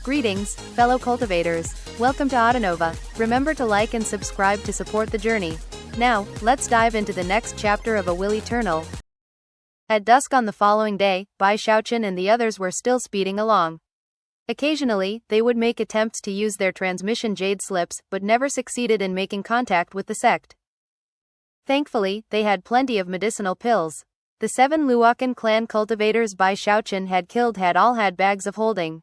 Greetings, fellow cultivators. Welcome to Autonova. Remember to like and subscribe to support the journey. Now, let's dive into the next chapter of A Will Eternal. At dusk on the following day, Bai Xiaochun and the others were still speeding along. Occasionally, they would make attempts to use their transmission jade slips, but never succeeded in making contact with the sect. Thankfully, they had plenty of medicinal pills. The 7 Luokan clan cultivators Bai Xiaochun had killed had all had bags of holding.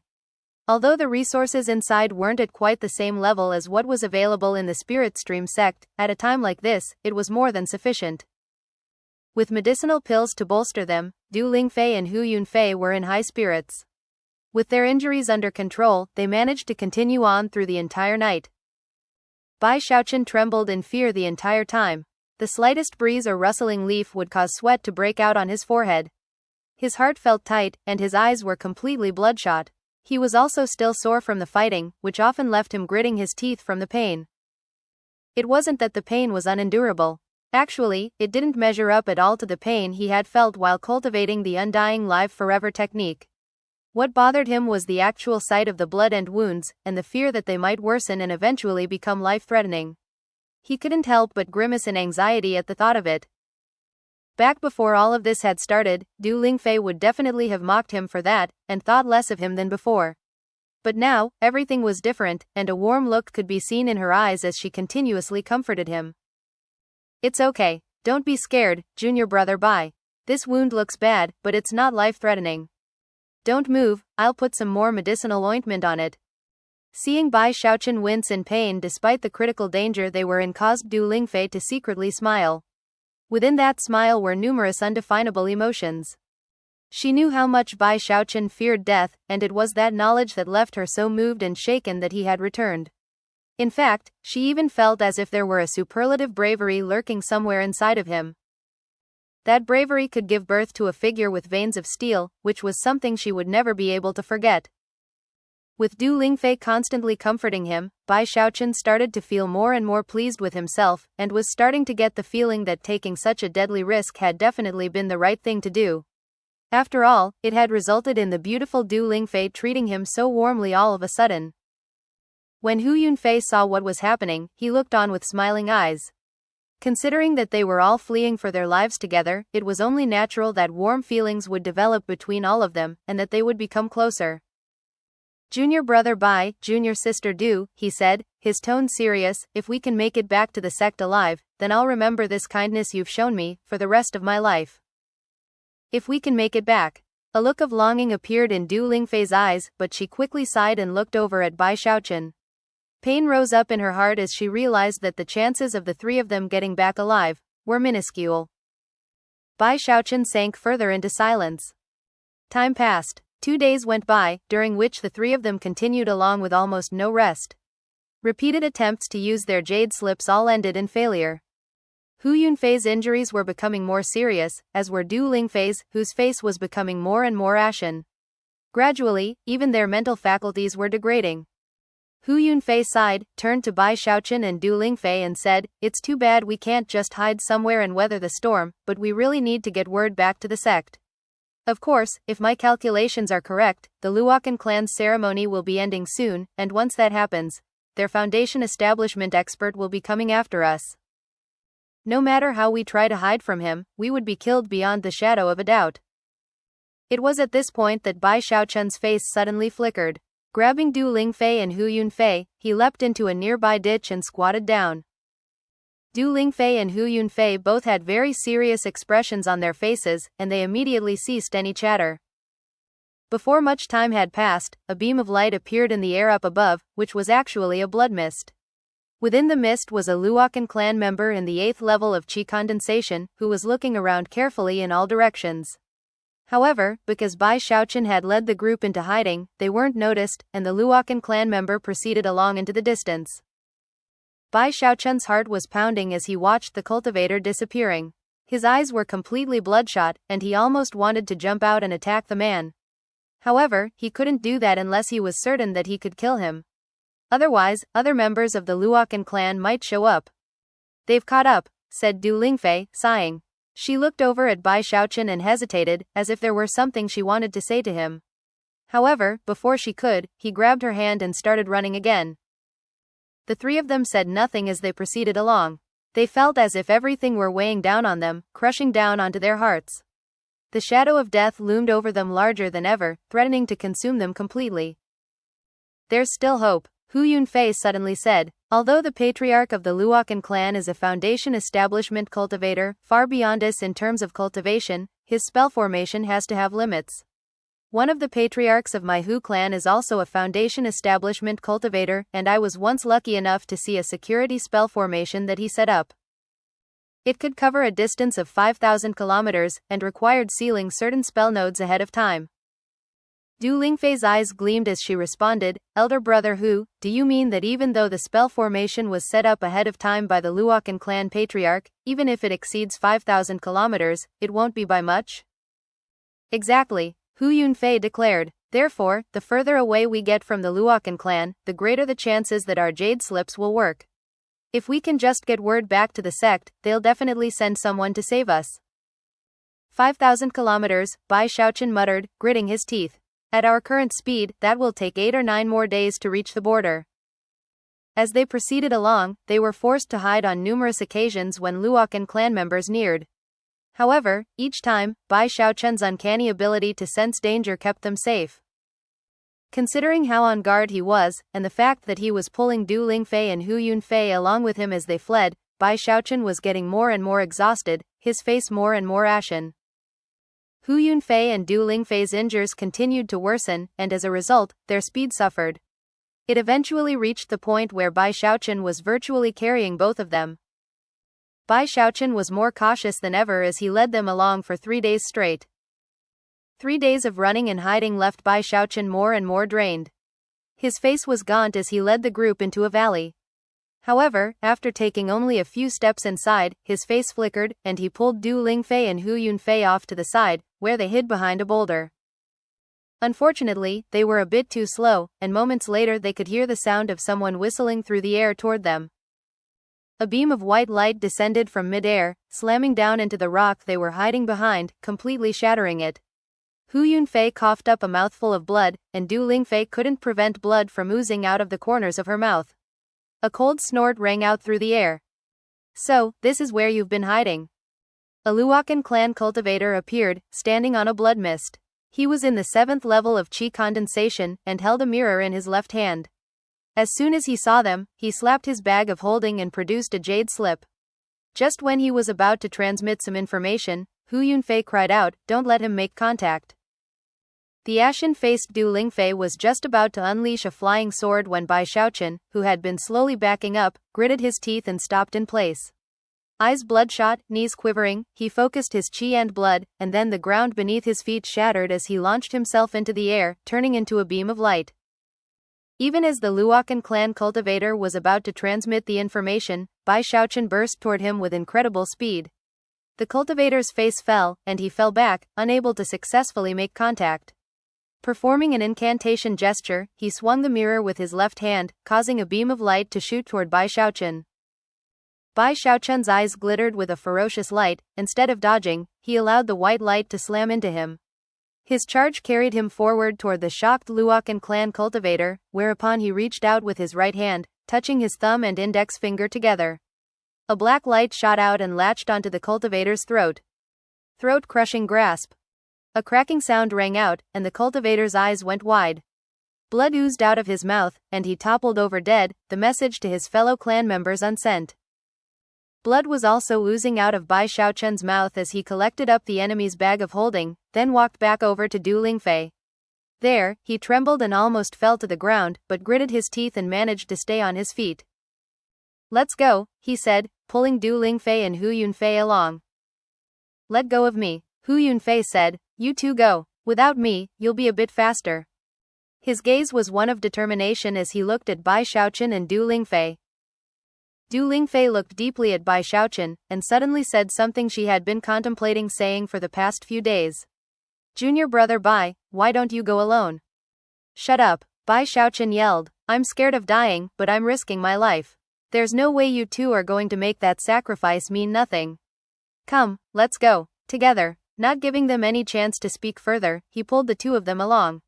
Although the resources inside weren't at quite the same level as what was available in the Spirit Stream sect, at a time like this, it was more than sufficient. With medicinal pills to bolster them, Du Lingfei and Hu Yunfei were in high spirits. With their injuries under control, they managed to continue on through the entire night. Bai Xiaochun trembled in fear the entire time. The slightest breeze or rustling leaf would cause sweat to break out on his forehead. His heart felt tight, and his eyes were completely bloodshot. He was also still sore from the fighting, which often left him gritting his teeth from the pain. It wasn't that the pain was unendurable. Actually, it didn't measure up at all to the pain he had felt while cultivating the undying live forever technique. What bothered him was the actual sight of the blood and wounds, and the fear that they might worsen and eventually become life-threatening. He couldn't help but grimace in anxiety at the thought of it. Back before all of this had started, Du Lingfei would definitely have mocked him for that, and thought less of him than before. But now, everything was different, and a warm look could be seen in her eyes as she continuously comforted him. "It's okay. Don't be scared, junior brother Bai. This wound looks bad, but it's not life-threatening. Don't move, I'll put some more medicinal ointment on it." Seeing Bai Xiaochun wince in pain despite the critical danger they were in caused Du Lingfei to secretly smile. Within that smile were numerous undefinable emotions. She knew how much Bai Xiaochun feared death, and it was that knowledge that left her so moved and shaken that he had returned. In fact, she even felt as if there were a superlative bravery lurking somewhere inside of him. That bravery could give birth to a figure with veins of steel, which was something she would never be able to forget. With Du Lingfei constantly comforting him, Bai Xiaochun started to feel more and more pleased with himself, and was starting to get the feeling that taking such a deadly risk had definitely been the right thing to do. After all, it had resulted in the beautiful Du Lingfei treating him so warmly all of a sudden. When Hu Yunfei saw what was happening, he looked on with smiling eyes. Considering that they were all fleeing for their lives together, it was only natural that warm feelings would develop between all of them, and that they would become closer. "Junior brother Bai, junior sister Du," he said, his tone serious, "if we can make it back to the sect alive, then I'll remember this kindness you've shown me, for the rest of my life. If we can make it back." A look of longing appeared in Du Lingfei's eyes, but she quickly sighed and looked over at Bai Xiaochun. Pain rose up in her heart as she realized that the chances of the 3 of them getting back alive were minuscule. Bai Xiaochun sank further into silence. Time passed. 2 days went by, during which the 3 of them continued along with almost no rest. Repeated attempts to use their jade slips all ended in failure. Hu Yunfei's injuries were becoming more serious, as were Du Lingfei's, whose face was becoming more and more ashen. Gradually, even their mental faculties were degrading. Hu Yunfei sighed, turned to Bai Xiaochun and Du Lingfei and said, "It's too bad we can't just hide somewhere and weather the storm, but we really need to get word back to the sect. Of course, if my calculations are correct, the Luokan clan's ceremony will be ending soon, and once that happens, their foundation establishment expert will be coming after us. No matter how we try to hide from him, we would be killed beyond the shadow of a doubt." It was at this point that Bai Xiaochun's face suddenly flickered. Grabbing Du Lingfei and Hu Yunfei, he leapt into a nearby ditch and squatted down. Du Lingfei and Hu Yunfei both had very serious expressions on their faces, and they immediately ceased any chatter. Before much time had passed, a beam of light appeared in the air up above, which was actually a blood mist. Within the mist was a Luokan clan member in the 8th level of Qi condensation, who was looking around carefully in all directions. However, because Bai Xiaochun had led the group into hiding, they weren't noticed, and the Luokan clan member proceeded along into the distance. Bai Xiaochun's heart was pounding as he watched the cultivator disappearing. His eyes were completely bloodshot, and he almost wanted to jump out and attack the man. However, he couldn't do that unless he was certain that he could kill him. Otherwise, other members of the Luokan clan might show up. "They've caught up," said Du Lingfei, sighing. She looked over at Bai Xiaochun and hesitated, as if there were something she wanted to say to him. However, before she could, he grabbed her hand and started running again. The three of them said nothing as they proceeded along. They felt as if everything were weighing down on them, crushing down onto their hearts. The shadow of death loomed over them larger than ever, threatening to consume them completely. There's still hope, Hu Yunfei suddenly said. Although the patriarch of the Luokan clan is a foundation establishment cultivator, far beyond us in terms of cultivation, his spell formation has to have limits. One of the patriarchs of my Hu clan is also a foundation establishment cultivator, and I was once lucky enough to see a security spell formation that he set up. It could cover a distance of 5,000 kilometers, and required sealing certain spell nodes ahead of time. Du Lingfei's eyes gleamed as she responded, Elder brother Hu, do you mean that even though the spell formation was set up ahead of time by the Luokan clan patriarch, even if it exceeds 5,000 kilometers, it won't be by much? Exactly, Hu Yunfei declared. Therefore, the further away we get from the Luokan clan, the greater the chances that our jade slips will work. If we can just get word back to the sect, they'll definitely send someone to save us. 5,000 kilometers, Bai Xiaochun muttered, gritting his teeth. At our current speed, that will take 8 or 9 more days to reach the border. As they proceeded along, they were forced to hide on numerous occasions when Luokan clan members neared. However, each time, Bai Xiaochun's uncanny ability to sense danger kept them safe. Considering how on guard he was, and the fact that he was pulling Du Lingfei and Hu Yunfei along with him as they fled, Bai Xiaochun was getting more and more exhausted, his face more and more ashen. Hu Yunfei and Du Lingfei's injuries continued to worsen, and as a result, their speed suffered. It eventually reached the point where Bai Xiaochun was virtually carrying both of them. Bai Xiaochun was more cautious than ever as he led them along for 3 days straight. 3 days of running and hiding left Bai Xiaochun more and more drained. His face was gaunt as he led the group into a valley. However, after taking only a few steps inside, his face flickered, and he pulled Du Lingfei and Hu Yunfei off to the side, where they hid behind a boulder. Unfortunately, they were a bit too slow, and moments later they could hear the sound of someone whistling through the air toward them. A beam of white light descended from mid-air, slamming down into the rock they were hiding behind, completely shattering it. Hu Yunfei coughed up a mouthful of blood, and Du Lingfei couldn't prevent blood from oozing out of the corners of her mouth. A cold snort rang out through the air. So, this is where you've been hiding. A Luokan clan cultivator appeared, standing on a blood mist. He was in the 7th level of chi condensation, and held a mirror in his left hand. As soon as he saw them, he slapped his bag of holding and produced a jade slip. Just when he was about to transmit some information, Hu Yunfei cried out, "Don't let him make contact." The ashen-faced Du Lingfei was just about to unleash a flying sword when Bai Xiaochun, who had been slowly backing up, gritted his teeth and stopped in place. Eyes bloodshot, knees quivering, he focused his chi and blood, and then the ground beneath his feet shattered as he launched himself into the air, turning into a beam of light. Even as the Luokan clan cultivator was about to transmit the information, Bai Xiaochun burst toward him with incredible speed. The cultivator's face fell, and he fell back, unable to successfully make contact. Performing an incantation gesture, he swung the mirror with his left hand, causing a beam of light to shoot toward Bai Xiaochun. Bai Xiaochun's eyes glittered with a ferocious light. Instead of dodging, he allowed the white light to slam into him. His charge carried him forward toward the shocked Luokan clan cultivator, whereupon he reached out with his right hand, touching his thumb and index finger together. A black light shot out and latched onto the cultivator's throat. Throat-crushing grasp. A cracking sound rang out, and the cultivator's eyes went wide. Blood oozed out of his mouth, and he toppled over dead, the message to his fellow clan members unsent. Blood was also oozing out of Bai Xiaochun's mouth as he collected up the enemy's bag of holding, then walked back over to Du Lingfei. There, he trembled and almost fell to the ground, but gritted his teeth and managed to stay on his feet. "Let's go," he said, pulling Du Lingfei and Hu Yunfei along. "Let go of me," Hu Yunfei said. "You two go. Without me, you'll be a bit faster." His gaze was one of determination as he looked at Bai Xiaochun and Du Lingfei. Du Lingfei looked deeply at Bai Xiaochun, and suddenly said something she had been contemplating saying for the past few days. "Junior brother Bai, why don't you go alone?" "Shut up," Bai Xiaochun yelled. "I'm scared of dying, but I'm risking my life. There's no way you two are going to make that sacrifice mean nothing. Come, let's go, together." Not giving them any chance to speak further, he pulled the two of them along.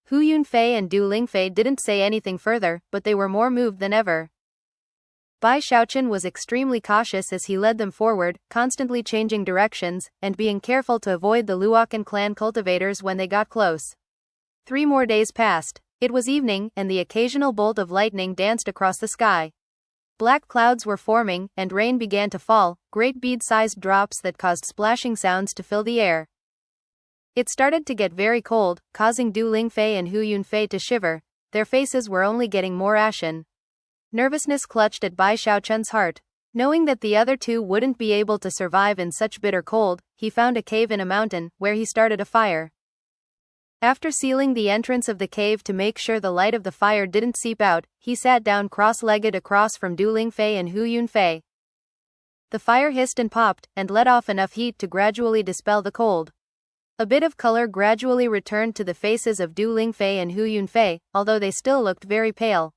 Hu Yunfei and Du Lingfei didn't say anything further, but they were more moved than ever. Bai Xiaochun was extremely cautious as he led them forward, constantly changing directions, and being careful to avoid the Luocan clan cultivators when they got close. 3 more days passed. It was evening, and the occasional bolt of lightning danced across the sky. Black clouds were forming, and rain began to fall, great bead-sized drops that caused splashing sounds to fill the air. It started to get very cold, causing Du Lingfei and Hu Yunfei to shiver. Their faces were only getting more ashen. Nervousness clutched at Bai Xiaochun's heart. Knowing that the other two wouldn't be able to survive in such bitter cold, he found a cave in a mountain, where he started a fire. After sealing the entrance of the cave to make sure the light of the fire didn't seep out, he sat down cross-legged across from Du Lingfei and Hu Yunfei. The fire hissed and popped, and let off enough heat to gradually dispel the cold. A bit of color gradually returned to the faces of Du Lingfei and Hu Yunfei, although they still looked very pale.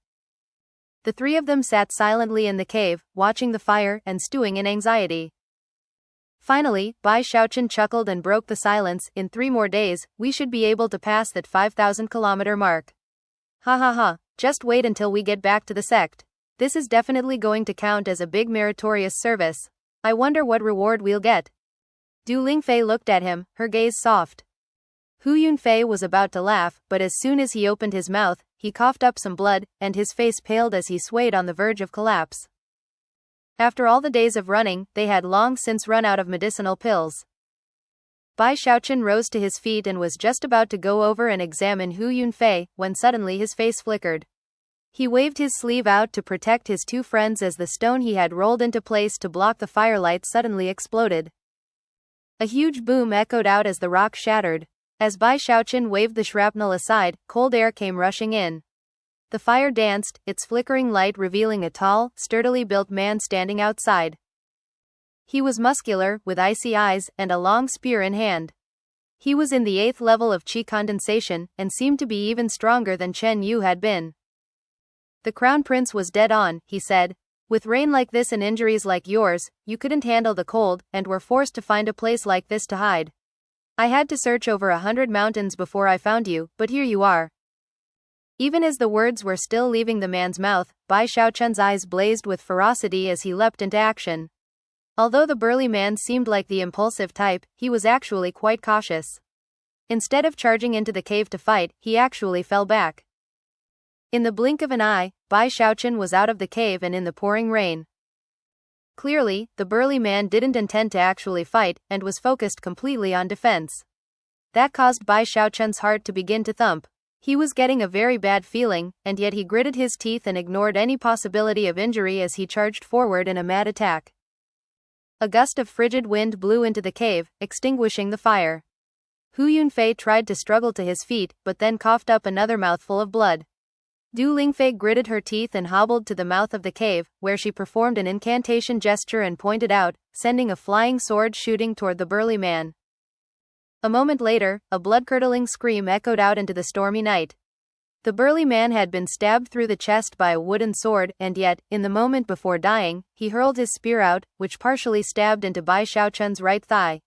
The 3 of them sat silently in the cave, watching the fire and stewing in anxiety. Finally, Bai Xiaochun chuckled and broke the silence. In 3 more days, we should be able to pass that 5,000-kilometer mark. Ha ha ha, just wait until we get back to the sect. This is definitely going to count as a big meritorious service. I wonder what reward we'll get. Du Lingfei looked at him, her gaze soft. Hu Yunfei was about to laugh, but as soon as he opened his mouth, he coughed up some blood, and his face paled as he swayed on the verge of collapse. After all the days of running, they had long since run out of medicinal pills. Bai Xiaochun rose to his feet and was just about to go over and examine Hu Yunfei, when suddenly his face flickered. He waved his sleeve out to protect his 2 friends as the stone he had rolled into place to block the firelight suddenly exploded. A huge boom echoed out as the rock shattered. As Bai Xiaochun waved the shrapnel aside, cold air came rushing in. The fire danced, its flickering light revealing a tall, sturdily built man standing outside. He was muscular, with icy eyes, and a long spear in hand. He was in the 8th level of qi condensation, and seemed to be even stronger than Chen Yu had been. The crown prince was dead on, he said. With rain like this and injuries like yours, you couldn't handle the cold, and were forced to find a place like this to hide. I had to search over 100 mountains before I found you, but here you are. Even as the words were still leaving the man's mouth, Bai Xiaochun's eyes blazed with ferocity as he leapt into action. Although the burly man seemed like the impulsive type, he was actually quite cautious. Instead of charging into the cave to fight, he actually fell back. In the blink of an eye, Bai Xiaochun was out of the cave and in the pouring rain. Clearly, the burly man didn't intend to actually fight, and was focused completely on defense. That caused Bai Xiaochun's heart to begin to thump. He was getting a very bad feeling, and yet he gritted his teeth and ignored any possibility of injury as he charged forward in a mad attack. A gust of frigid wind blew into the cave, extinguishing the fire. Hu Yunfei tried to struggle to his feet, but then coughed up another mouthful of blood. Du Lingfei gritted her teeth and hobbled to the mouth of the cave, where she performed an incantation gesture and pointed out, sending a flying sword shooting toward the burly man. A moment later, a blood-curdling scream echoed out into the stormy night. The burly man had been stabbed through the chest by a wooden sword, and yet, in the moment before dying, he hurled his spear out, which partially stabbed into Bai Xiaochun's right thigh.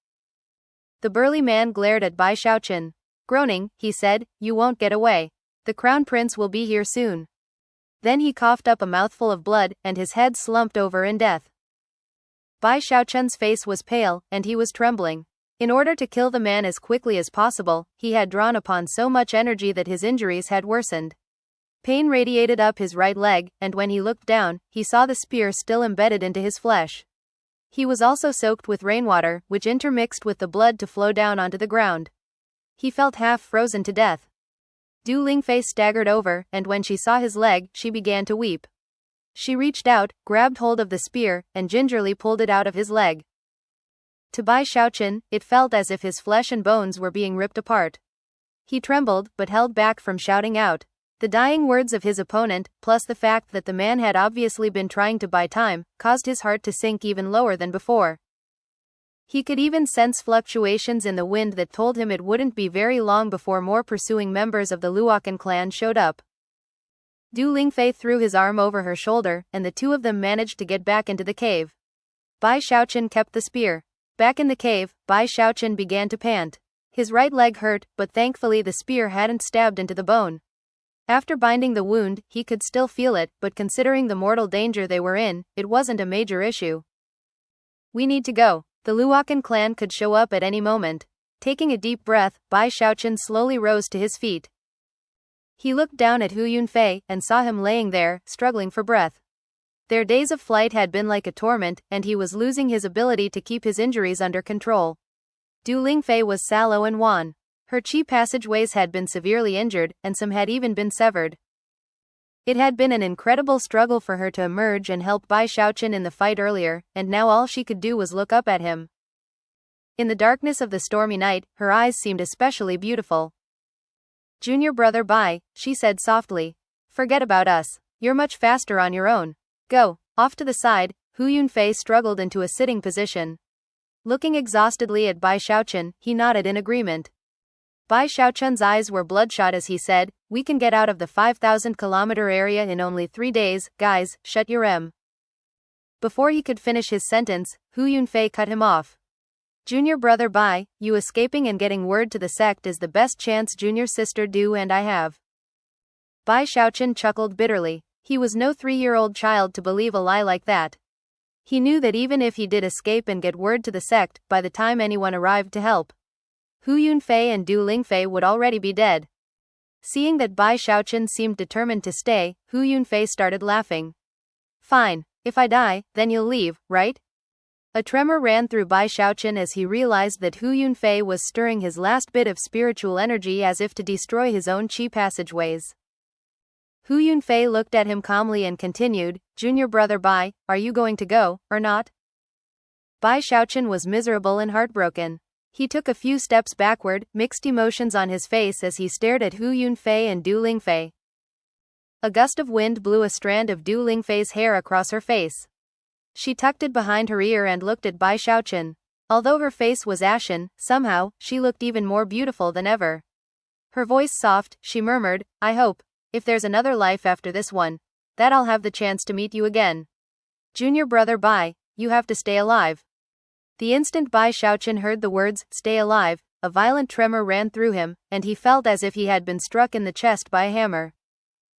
The burly man glared at Bai Xiaochun. Groaning, he said, "You won't get away. The crown prince will be here soon." Then he coughed up a mouthful of blood, and his head slumped over in death. Bai Xiaochun's face was pale, and he was trembling. In order to kill the man as quickly as possible, he had drawn upon so much energy that his injuries had worsened. Pain radiated up his right leg, and when he looked down, he saw the spear still embedded into his flesh. He was also soaked with rainwater, which intermixed with the blood to flow down onto the ground. He felt half frozen to death. Du Lingfei staggered over, and when she saw his leg, she began to weep. She reached out, grabbed hold of the spear, and gingerly pulled it out of his leg. To Bai Xiaochun, it felt as if his flesh and bones were being ripped apart. He trembled, but held back from shouting out. The dying words of his opponent, plus the fact that the man had obviously been trying to buy time, caused his heart to sink even lower than before. He could even sense fluctuations in the wind that told him it wouldn't be very long before more pursuing members of the Luocan clan showed up. Du Lingfei threw his arm over her shoulder, and the two of them managed to get back into the cave. Bai Xiaochun kept the spear. Back in the cave, Bai Xiaochun began to pant. His right leg hurt, but thankfully the spear hadn't stabbed into the bone. After binding the wound, he could still feel it, but considering the mortal danger they were in, it wasn't a major issue. We need to go. The Luokan clan could show up at any moment. Taking a deep breath, Bai Xiaochun slowly rose to his feet. He looked down at Hu Yunfei and saw him laying there, struggling for breath. Their days of flight had been like a torment, and he was losing his ability to keep his injuries under control. Du Lingfei was sallow and wan. Her chi passageways had been severely injured, and some had even been severed. It had been an incredible struggle for her to emerge and help Bai Xiaochun in the fight earlier, and now all she could do was look up at him. In the darkness of the stormy night, her eyes seemed especially beautiful. Junior brother Bai, she said softly. Forget about us. You're much faster on your own. Go. Off to the side, Hu Yunfei struggled into a sitting position. Looking exhaustedly at Bai Xiaochun, he nodded in agreement. Bai Xiaochun's eyes were bloodshot as he said, we can get out of the 5,000-kilometer area in only 3 days, guys, shut your m. Before he could finish his sentence, Hu Yunfei cut him off. Junior brother Bai, you escaping and getting word to the sect is the best chance junior sister Du and I have. Bai Xiaochun chuckled bitterly. He was no 3-year-old child to believe a lie like that. He knew that even if he did escape and get word to the sect, by the time anyone arrived to help, Hu Yunfei and Du Lingfei would already be dead. Seeing that Bai Xiaochun seemed determined to stay, Hu Yunfei started laughing. Fine, if I die, then you'll leave, right? A tremor ran through Bai Xiaochun as he realized that Hu Yunfei was stirring his last bit of spiritual energy as if to destroy his own chi passageways. Hu Yunfei looked at him calmly and continued, Junior brother Bai, are you going to go, or not? Bai Xiaochun was miserable and heartbroken. He took a few steps backward, mixed emotions on his face as he stared at Hu Yunfei and Du Lingfei. A gust of wind blew a strand of Du Lingfei's hair across her face. She tucked it behind her ear and looked at Bai Xiaochun. Although her face was ashen, somehow, she looked even more beautiful than ever. Her voice soft, she murmured, I hope, if there's another life after this one, that I'll have the chance to meet you again. Junior brother Bai, you have to stay alive. The instant Bai Xiaochun heard the words, stay alive, a violent tremor ran through him, and he felt as if he had been struck in the chest by a hammer.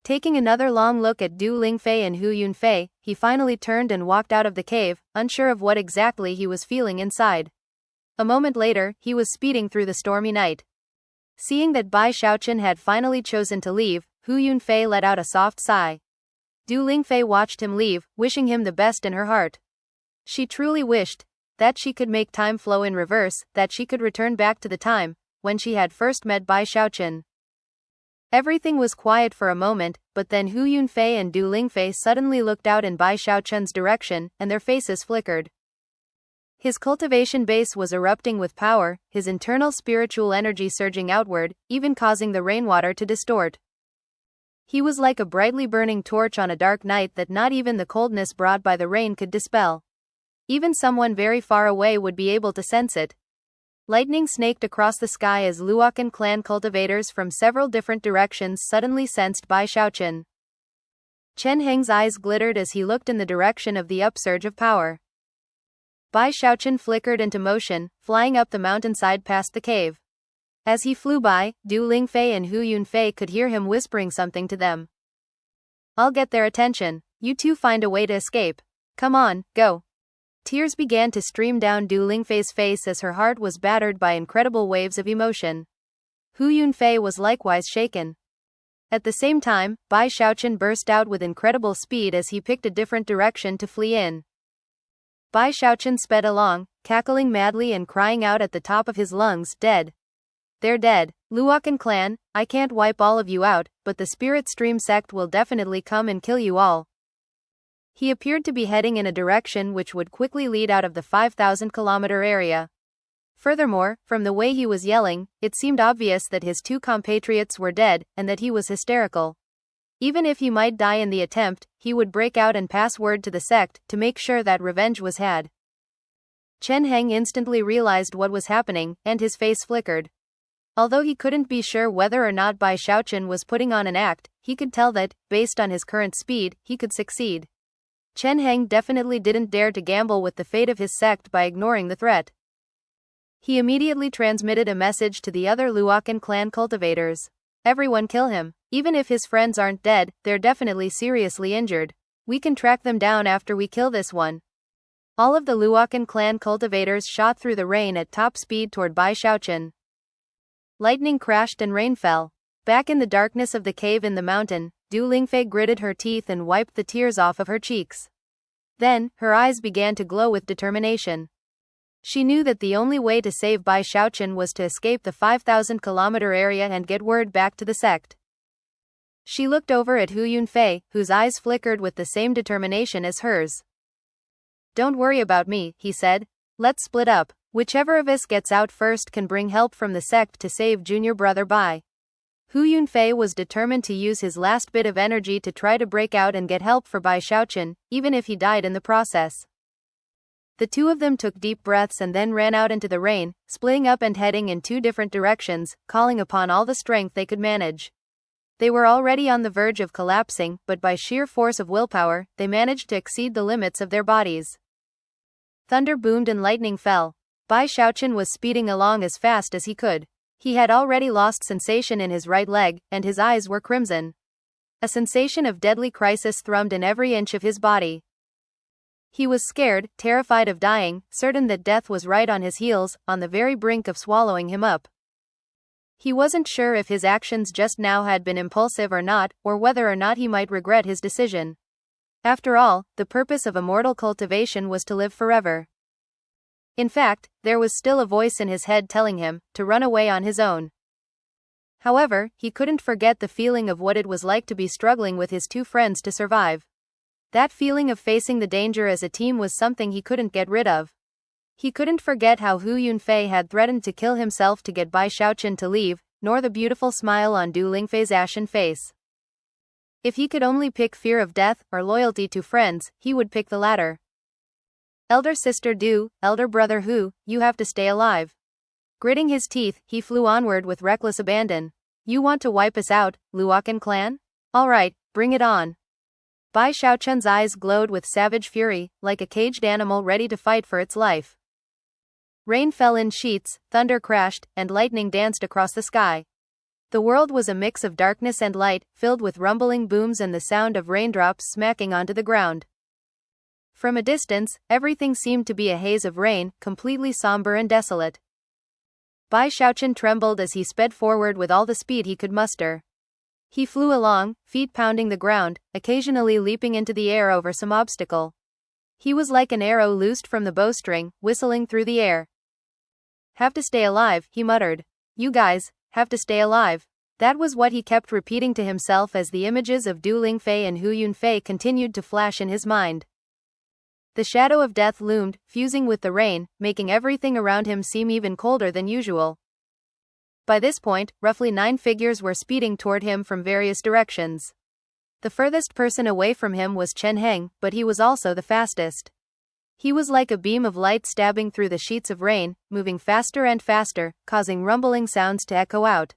Taking another long look at Du Lingfei and Hu Yunfei, he finally turned and walked out of the cave, unsure of what exactly he was feeling inside. A moment later, he was speeding through the stormy night. Seeing that Bai Xiaochun had finally chosen to leave, Hu Yunfei let out a soft sigh. Du Lingfei watched him leave, wishing him the best in her heart. She truly wished that she could make time flow in reverse, that she could return back to the time when she had first met Bai Xiaochun. Everything was quiet for a moment, but then Hu Yunfei and Du Lingfei suddenly looked out in Bai Xiaochun's direction, and their faces flickered. His cultivation base was erupting with power, his internal spiritual energy surging outward, even causing the rainwater to distort. He was like a brightly burning torch on a dark night that not even the coldness brought by the rain could dispel. Even someone very far away would be able to sense it. Lightning snaked across the sky as Luokan clan cultivators from several different directions suddenly sensed Bai Xiaochun. Chen Heng's eyes glittered as he looked in the direction of the upsurge of power. Bai Xiaochun flickered into motion, flying up the mountainside past the cave. As he flew by, Du Lingfei and Hu Yunfei could hear him whispering something to them. I'll get their attention. You two find a way to escape. Come on, go. Tears began to stream down Du Lingfei's face as her heart was battered by incredible waves of emotion. Hu Yunfei was likewise shaken. At the same time, Bai Xiaochun burst out with incredible speed as he picked a different direction to flee in. Bai Xiaochun sped along, cackling madly and crying out at the top of his lungs, dead. They're dead. Luokan clan, I can't wipe all of you out, but the Spirit Stream sect will definitely come and kill you all. He appeared to be heading in a direction which would quickly lead out of the 5,000-kilometer area. Furthermore, from the way he was yelling, it seemed obvious that his two compatriots were dead, and that he was hysterical. Even if he might die in the attempt, he would break out and pass word to the sect to make sure that revenge was had. Chen Heng instantly realized what was happening, and his face flickered. Although he couldn't be sure whether or not Bai Xiaochun was putting on an act, he could tell that, based on his current speed, he could succeed. Chen Heng definitely didn't dare to gamble with the fate of his sect by ignoring the threat. He immediately transmitted a message to the other Luokan clan cultivators. Everyone kill him. Even if his friends aren't dead, they're definitely seriously injured. We can track them down after we kill this one. All of the Luokan clan cultivators shot through the rain at top speed toward Bai Xiaochun. Lightning crashed and rain fell. Back in the darkness of the cave in the mountain, Du Lingfei gritted her teeth and wiped the tears off of her cheeks. Then, her eyes began to glow with determination. She knew that the only way to save Bai Xiaochun was to escape the 5,000-kilometer area and get word back to the sect. She looked over at Hu Yunfei, whose eyes flickered with the same determination as hers. "Don't worry about me," he said. "Let's split up. Whichever of us gets out first can bring help from the sect to save junior brother Bai." Hu Yunfei was determined to use his last bit of energy to try to break out and get help for Bai Xiaochun, even if he died in the process. The two of them took deep breaths and then ran out into the rain, splitting up and heading in two different directions, calling upon all the strength they could manage. They were already on the verge of collapsing, but by sheer force of willpower, they managed to exceed the limits of their bodies. Thunder boomed and lightning fell. Bai Xiaochun was speeding along as fast as he could. He had already lost sensation in his right leg, and his eyes were crimson. A sensation of deadly crisis thrummed in every inch of his body. He was scared, terrified of dying, certain that death was right on his heels, on the very brink of swallowing him up. He wasn't sure if his actions just now had been impulsive or not, or whether or not he might regret his decision. After all, the purpose of immortal cultivation was to live forever. In fact, there was still a voice in his head telling him to run away on his own. However, he couldn't forget the feeling of what it was like to be struggling with his two friends to survive. That feeling of facing the danger as a team was something he couldn't get rid of. He couldn't forget how Hu Yunfei had threatened to kill himself to get Bai Xiaochun to leave, nor the beautiful smile on Du Lingfei's ashen face. If he could only pick fear of death or loyalty to friends, he would pick the latter. "Elder sister Du, elder brother Hu, you have to stay alive." Gritting his teeth, he flew onward with reckless abandon. "You want to wipe us out, Luokan clan? All right, bring it on." Bai Xiaochun's eyes glowed with savage fury, like a caged animal ready to fight for its life. Rain fell in sheets, thunder crashed, and lightning danced across the sky. The world was a mix of darkness and light, filled with rumbling booms and the sound of raindrops smacking onto the ground. From a distance, everything seemed to be a haze of rain, completely somber and desolate. Bai Xiaochun trembled as he sped forward with all the speed he could muster. He flew along, feet pounding the ground, occasionally leaping into the air over some obstacle. He was like an arrow loosed from the bowstring, whistling through the air. "Have to stay alive," he muttered. "You guys, have to stay alive." That was what he kept repeating to himself as the images of Du Lingfei and Hu Yunfei continued to flash in his mind. The shadow of death loomed, fusing with the rain, making everything around him seem even colder than usual. By this point, roughly 9 figures were speeding toward him from various directions. The furthest person away from him was Chen Heng, but he was also the fastest. He was like a beam of light stabbing through the sheets of rain, moving faster and faster, causing rumbling sounds to echo out.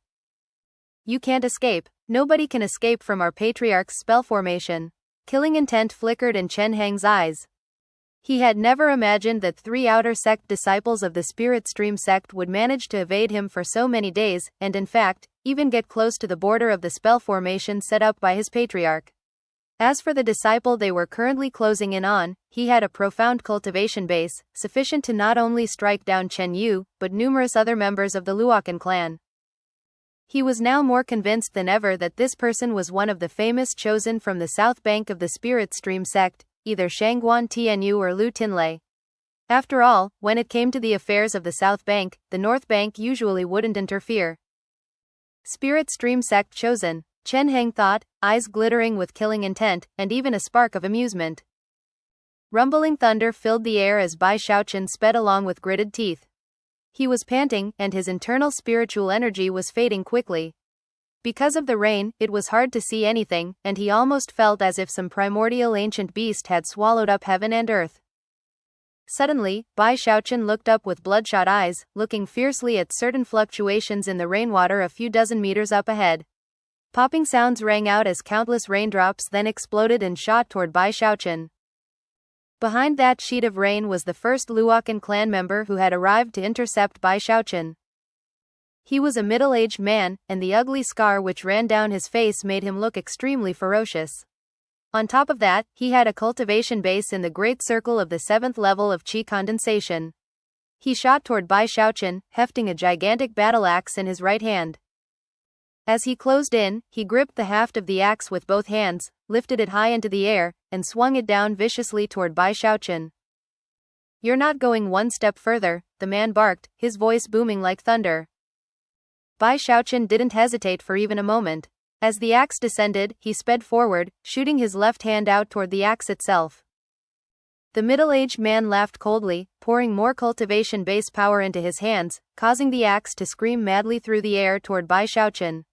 "You can't escape. Nobody can escape from our patriarch's spell formation." Killing intent flickered in Chen Heng's eyes. He had never imagined that 3 outer sect disciples of the Spirit Stream sect would manage to evade him for so many days, and in fact, even get close to the border of the spell formation set up by his patriarch. As for the disciple they were currently closing in on, he had a profound cultivation base, sufficient to not only strike down Chen Yu, but numerous other members of the Luokan clan. He was now more convinced than ever that this person was one of the famous chosen from the south bank of the Spirit Stream sect, either Shangguan Tianyu or Lu Tinlei. After all, when it came to the affairs of the south bank, the north bank usually wouldn't interfere. Spirit Stream sect chosen, Chen Heng thought, eyes glittering with killing intent, and even a spark of amusement. Rumbling thunder filled the air as Bai Xiaochun sped along with gritted teeth. He was panting, and his internal spiritual energy was fading quickly. Because of the rain, it was hard to see anything, and he almost felt as if some primordial ancient beast had swallowed up heaven and earth. Suddenly, Bai Xiaochun looked up with bloodshot eyes, looking fiercely at certain fluctuations in the rainwater a few dozen meters up ahead. Popping sounds rang out as countless raindrops then exploded and shot toward Bai Xiaochun. Behind that sheet of rain was the first Luokan clan member who had arrived to intercept Bai Xiaochun. He was a middle-aged man, and the ugly scar which ran down his face made him look extremely ferocious. On top of that, he had a cultivation base in the great circle of the 7th level of qi condensation. He shot toward Bai Xiaochun, hefting a gigantic battle axe in his right hand. As he closed in, he gripped the haft of the axe with both hands, lifted it high into the air, and swung it down viciously toward Bai Xiaochun. "You're not going one step further," the man barked, his voice booming like thunder. Bai Xiaochun didn't hesitate for even a moment. As the axe descended, he sped forward, shooting his left hand out toward the axe itself. The middle-aged man laughed coldly, pouring more cultivation base power into his hands, causing the axe to scream madly through the air toward Bai Xiaochun.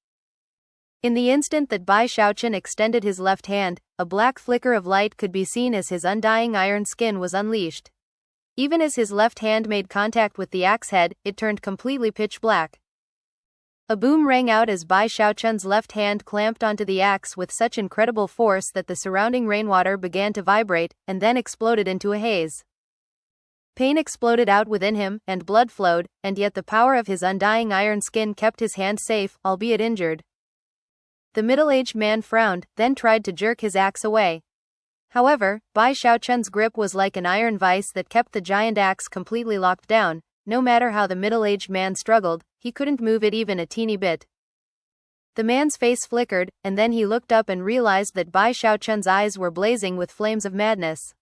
In the instant that Bai Xiaochun extended his left hand, a black flicker of light could be seen as his undying iron skin was unleashed. Even as his left hand made contact with the axe head, it turned completely pitch black. A boom rang out as Bai Xiaochun's left hand clamped onto the axe with such incredible force that the surrounding rainwater began to vibrate, and then exploded into a haze. Pain exploded out within him, and blood flowed, and yet the power of his undying iron skin kept his hand safe, albeit injured. The middle-aged man frowned, then tried to jerk his axe away. However, Bai Xiaochun's grip was like an iron vice that kept the giant axe completely locked down. No matter how the middle-aged man struggled, he couldn't move it even a teeny bit. The man's face flickered, and then he looked up and realized that Bai Xiaochun's eyes were blazing with flames of madness.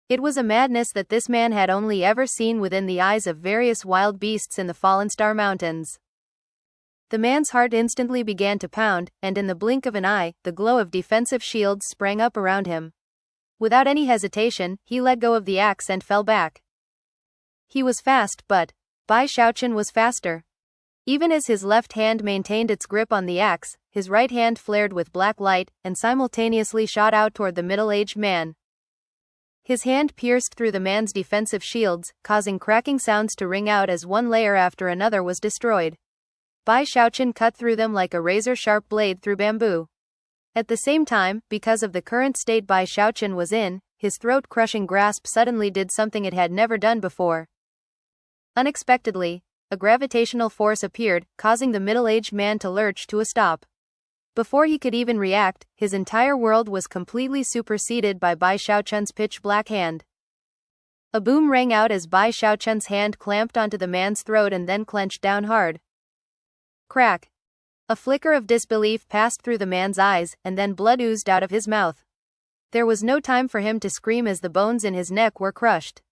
It was a madness that this man had only ever seen within the eyes of various wild beasts in the Fallen Star Mountains. The man's heart instantly began to pound, and in the blink of an eye, the glow of defensive shields sprang up around him. Without any hesitation, he let go of the axe and fell back. He was fast, but Bai Xiaochun was faster. Even as his left hand maintained its grip on the axe, his right hand flared with black light, and simultaneously shot out toward the middle-aged man. His hand pierced through the man's defensive shields, causing cracking sounds to ring out as one layer after another was destroyed. Bai Xiaochun cut through them like a razor-sharp blade through bamboo. At the same time, because of the current state Bai Xiaochun was in, his throat-crushing grasp suddenly did something it had never done before. Unexpectedly, a gravitational force appeared, causing the middle-aged man to lurch to a stop. Before he could even react, his entire world was completely superseded by Bai Xiaochun's pitch-black hand. A boom rang out as Bai Xiaochun's hand clamped onto the man's throat and then clenched down hard. Crack! A flicker of disbelief passed through the man's eyes, and then blood oozed out of his mouth. There was no time for him to scream as the bones in his neck were crushed.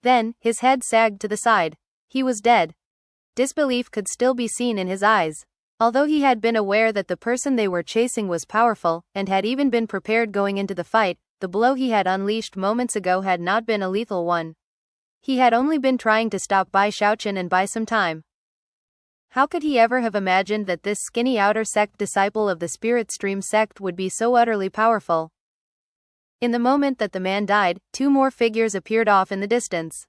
Then, his head sagged to the side. He was dead. Disbelief could still be seen in his eyes. Although he had been aware that the person they were chasing was powerful, and had even been prepared going into the fight, the blow he had unleashed moments ago had not been a lethal one. He had only been trying to stop Bai Xiaochun and buy some time. How could he ever have imagined that this skinny outer sect disciple of the Spirit Stream sect would be so utterly powerful? In the moment that the man died, two more figures appeared off in the distance.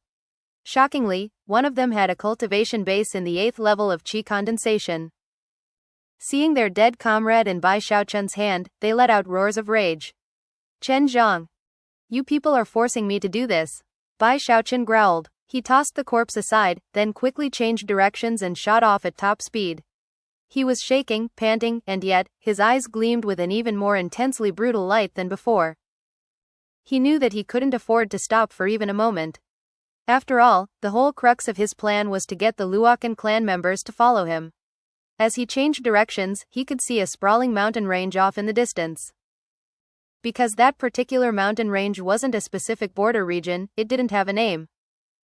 Shockingly, one of them had a cultivation base in the 8th level of qi condensation. Seeing their dead comrade in Bai Xiaochun's hand, they let out roars of rage. "Chen Zhang! You people are forcing me to do this!" Bai Xiaochun growled. He tossed the corpse aside, then quickly changed directions and shot off at top speed. He was shaking, panting, and yet, his eyes gleamed with an even more intensely brutal light than before. He knew that he couldn't afford to stop for even a moment. After all, the whole crux of his plan was to get the Luokan clan members to follow him. As he changed directions, he could see a sprawling mountain range off in the distance. Because that particular mountain range wasn't a specific border region, it didn't have a name.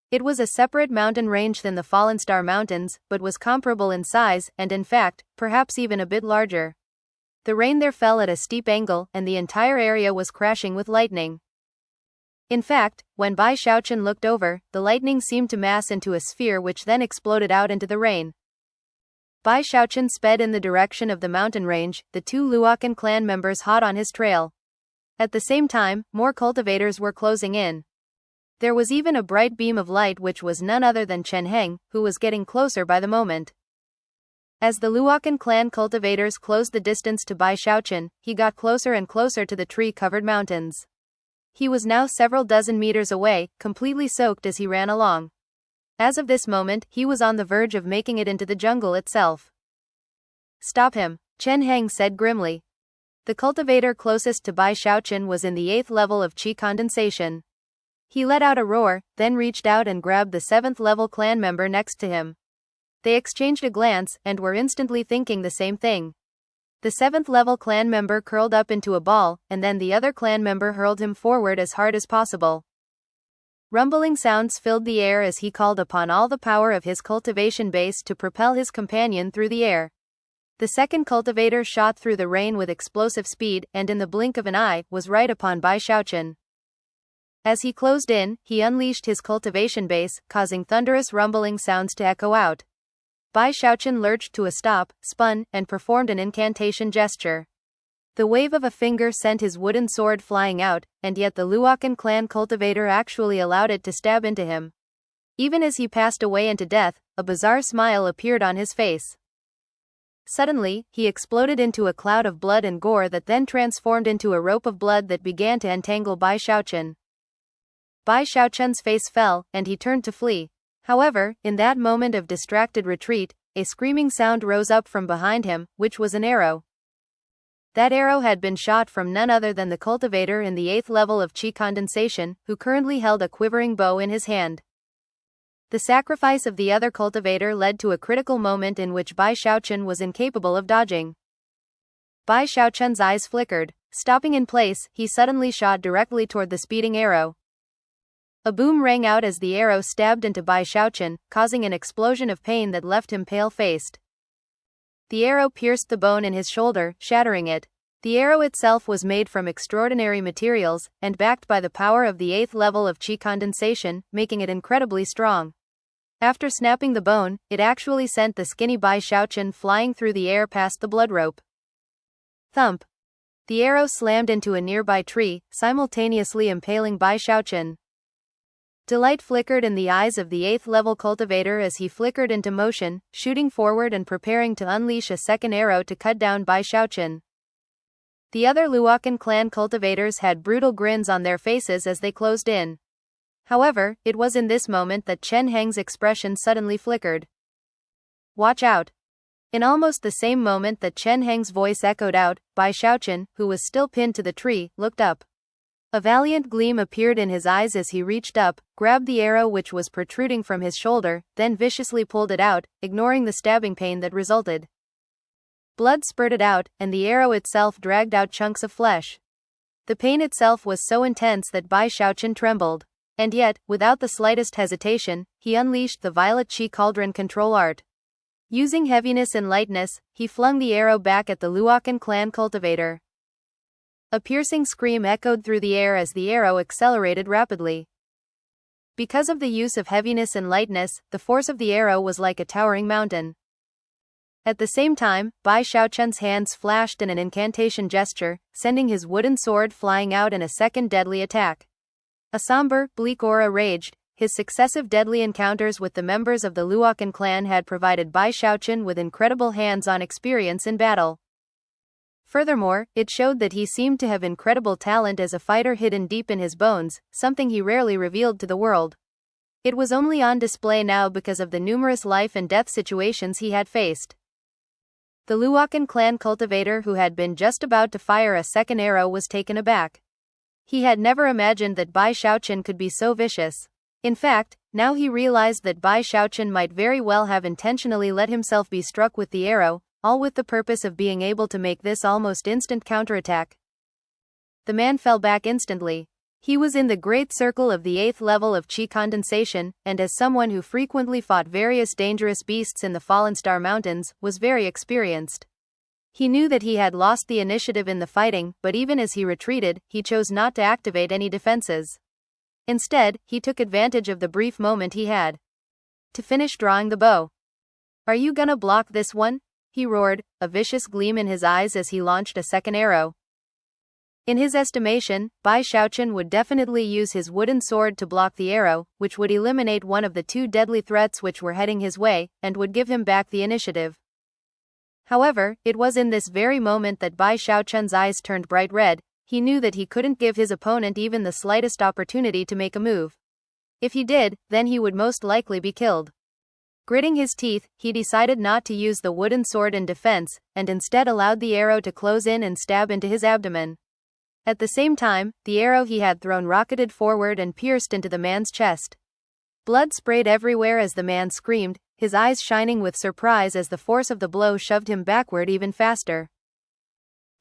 It was a separate mountain range than the Fallen Star Mountains, but was comparable in size, and in fact, perhaps even a bit larger. The rain there fell at a steep angle, and the entire area was crashing with lightning. In fact, when Bai Xiaochun looked over, the lightning seemed to mass into a sphere which then exploded out into the rain. Bai Xiaochun sped in the direction of the mountain range, the two Luokan clan members hot on his trail. At the same time, more cultivators were closing in. There was even a bright beam of light which was none other than Chen Heng, who was getting closer by the moment. As the Luokan clan cultivators closed the distance to Bai Xiaochun, he got closer and closer to the tree-covered mountains. He was now several dozen meters away, completely soaked as he ran along. As of this moment, he was on the verge of making it into the jungle itself. "Stop him," Chen Heng said grimly. The cultivator closest to Bai Xiaochun was in the 8th level of qi condensation. He let out a roar, then reached out and grabbed the 7th level clan member next to him. They exchanged a glance, and were instantly thinking the same thing. The 7th level clan member curled up into a ball, and then the other clan member hurled him forward as hard as possible. Rumbling sounds filled the air as he called upon all the power of his cultivation base to propel his companion through the air. The second cultivator shot through the rain with explosive speed, and in the blink of an eye, was right upon Bai Xiaochun. As he closed in, he unleashed his cultivation base, causing thunderous rumbling sounds to echo out. Bai Xiaochun lurched to a stop, spun, and performed an incantation gesture. The wave of a finger sent his wooden sword flying out, and yet the Luokan clan cultivator actually allowed it to stab into him. Even as he passed away into death, a bizarre smile appeared on his face. Suddenly, he exploded into a cloud of blood and gore that then transformed into a rope of blood that began to entangle Bai Xiaochun. Bai Xiaochun's face fell, and he turned to flee. However, in that moment of distracted retreat, a screaming sound rose up from behind him, which was an arrow. That arrow had been shot from none other than the cultivator in the 8th level of qi condensation, who currently held a quivering bow in his hand. The sacrifice of the other cultivator led to a critical moment in which Bai Xiaochun was incapable of dodging. Bai Xiaochun's eyes flickered. Stopping in place, he suddenly shot directly toward the speeding arrow. A boom rang out as the arrow stabbed into Bai Xiaochun, causing an explosion of pain that left him pale-faced. The arrow pierced the bone in his shoulder, shattering it. The arrow itself was made from extraordinary materials, and backed by the power of the 8th level of qi condensation, making it incredibly strong. After snapping the bone, it actually sent the skinny Bai Xiaochun flying through the air past the blood rope. Thump! The arrow slammed into a nearby tree, simultaneously impaling Bai Xiaochun. Delight flickered in the eyes of the 8th level cultivator as he flickered into motion, shooting forward and preparing to unleash a second arrow to cut down Bai Xiaochun. The other Luokan clan cultivators had brutal grins on their faces as they closed in. However, it was in this moment that Chen Heng's expression suddenly flickered. "Watch out!" In almost the same moment that Chen Heng's voice echoed out, Bai Xiaochun, who was still pinned to the tree, looked up. A valiant gleam appeared in his eyes as he reached up, grabbed the arrow which was protruding from his shoulder, then viciously pulled it out, ignoring the stabbing pain that resulted. Blood spurted out, and the arrow itself dragged out chunks of flesh. The pain itself was so intense that Bai Xiaochun trembled. And yet, without the slightest hesitation, he unleashed the violet qi cauldron control art. Using heaviness and lightness, he flung the arrow back at the Luokan clan cultivator. A piercing scream echoed through the air as the arrow accelerated rapidly. Because of the use of heaviness and lightness, the force of the arrow was like a towering mountain. At the same time, Bai Xiaochun's hands flashed in an incantation gesture, sending his wooden sword flying out in a second deadly attack. A somber, bleak aura raged. His successive deadly encounters with the members of the Luokan clan had provided Bai Xiaochun with incredible hands-on experience in battle. Furthermore, it showed that he seemed to have incredible talent as a fighter hidden deep in his bones, something he rarely revealed to the world. It was only on display now because of the numerous life and death situations he had faced. The Luokan clan cultivator who had been just about to fire a second arrow was taken aback. He had never imagined that Bai Xiaochun could be so vicious. In fact, now he realized that Bai Xiaochun might very well have intentionally let himself be struck with the arrow, all with the purpose of being able to make this almost instant counterattack. The man fell back instantly. He was in the great circle of the 8th level of qi condensation, and as someone who frequently fought various dangerous beasts in the Fallen Star Mountains, was very experienced. He knew that he had lost the initiative in the fighting, but even as he retreated, he chose not to activate any defenses. Instead, he took advantage of the brief moment he had to finish drawing the bow. "Are you gonna block this one?" he roared, a vicious gleam in his eyes as he launched a second arrow. In his estimation, Bai Xiaochun would definitely use his wooden sword to block the arrow, which would eliminate one of the two deadly threats which were heading his way, and would give him back the initiative. However, it was in this very moment that Bai Xiaochun's eyes turned bright red. he knew that he couldn't give his opponent even the slightest opportunity to make a move. If he did, then he would most likely be killed. Gritting his teeth, he decided not to use the wooden sword in defense, and instead allowed the arrow to close in and stab into his abdomen. At the same time, the arrow he had thrown rocketed forward and pierced into the man's chest. Blood sprayed everywhere as the man screamed, his eyes shining with surprise as the force of the blow shoved him backward even faster.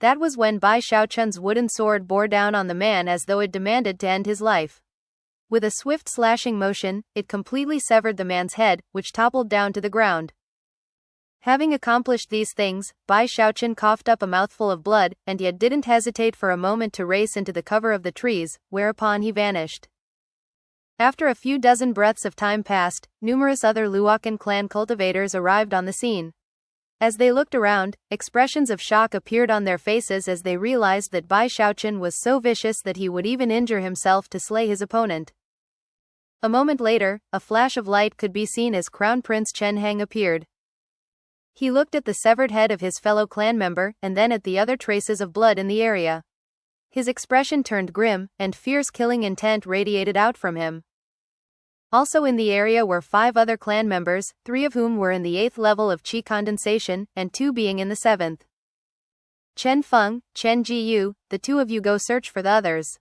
That was when Bai Xiaochun's wooden sword bore down on the man as though it demanded to end his life. With a swift slashing motion, it completely severed the man's head, which toppled down to the ground. Having accomplished these things, Bai Xiaochun coughed up a mouthful of blood, and yet didn't hesitate for a moment to race into the cover of the trees, whereupon he vanished. After a few dozen breaths of time passed, numerous other Luokan clan cultivators arrived on the scene. As they looked around, expressions of shock appeared on their faces as they realized that Bai Xiaochun was so vicious that he would even injure himself to slay his opponent. A moment later, a flash of light could be seen as Crown Prince Chen Heng appeared. He looked at the severed head of his fellow clan member and then at the other traces of blood in the area. His expression turned grim, and fierce killing intent radiated out from him. Also in the area were 5 other clan members, 3 of whom were in the 8th level of qi condensation, and 2 being in the 7th. Chen Feng, Chen Jiyu, the 2 of you go search for the others.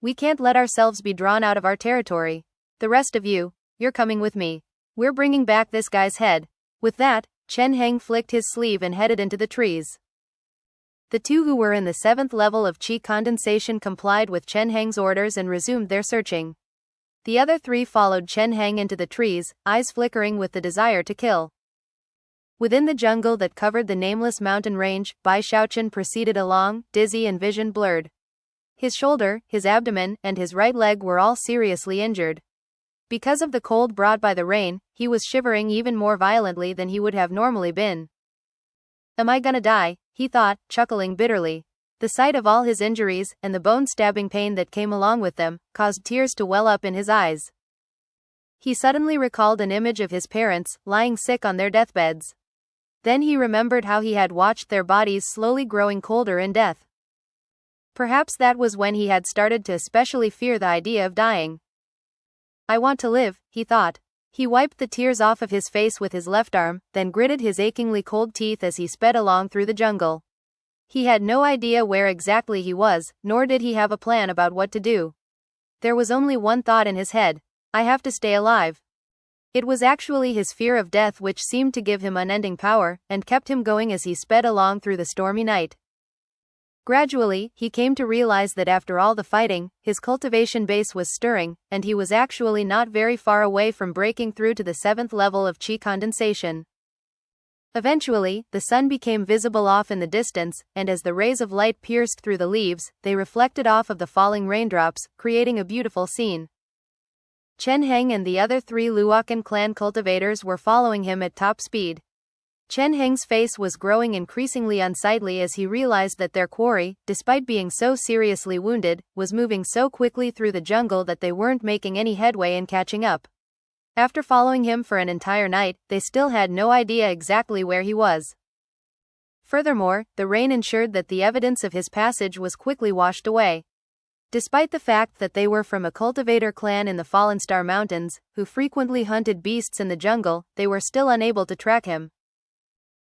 We can't let ourselves be drawn out of our territory. The rest of you, you're coming with me. We're bringing back this guy's head. With that, Chen Heng flicked his sleeve and headed into the trees. The 2 who were in the 7th level of qi condensation complied with Chen Heng's orders and resumed their searching. The other 3 followed Chen Heng into the trees, eyes flickering with the desire to kill. Within the jungle that covered the nameless mountain range, Bai Xiaochun proceeded along, dizzy and vision blurred. His shoulder, his abdomen, and his right leg were all seriously injured. Because of the cold brought by the rain, he was shivering even more violently than he would have normally been. Am I gonna die? He thought, chuckling bitterly. The sight of all his injuries, and the bone-stabbing pain that came along with them, caused tears to well up in his eyes. He suddenly recalled an image of his parents, lying sick on their deathbeds. Then he remembered how he had watched their bodies slowly growing colder in death. Perhaps that was when he had started to especially fear the idea of dying. I want to live, he thought. He wiped the tears off of his face with his left arm, then gritted his achingly cold teeth as he sped along through the jungle. He had no idea where exactly he was, nor did he have a plan about what to do. There was only one thought in his head: I have to stay alive. It was actually his fear of death which seemed to give him unending power, and kept him going as he sped along through the stormy night. Gradually, he came to realize that after all the fighting, his cultivation base was stirring, and he was actually not very far away from breaking through to the 7th level of qi condensation. Eventually, the sun became visible off in the distance, and as the rays of light pierced through the leaves, they reflected off of the falling raindrops, creating a beautiful scene. Chen Heng and the other 3 Luokan clan cultivators were following him at top speed. Chen Heng's face was growing increasingly unsightly as he realized that their quarry, despite being so seriously wounded, was moving so quickly through the jungle that they weren't making any headway in catching up. After following him for an entire night, they still had no idea exactly where he was. Furthermore, the rain ensured that the evidence of his passage was quickly washed away. Despite the fact that they were from a cultivator clan in the Fallen Star Mountains, who frequently hunted beasts in the jungle, they were still unable to track him.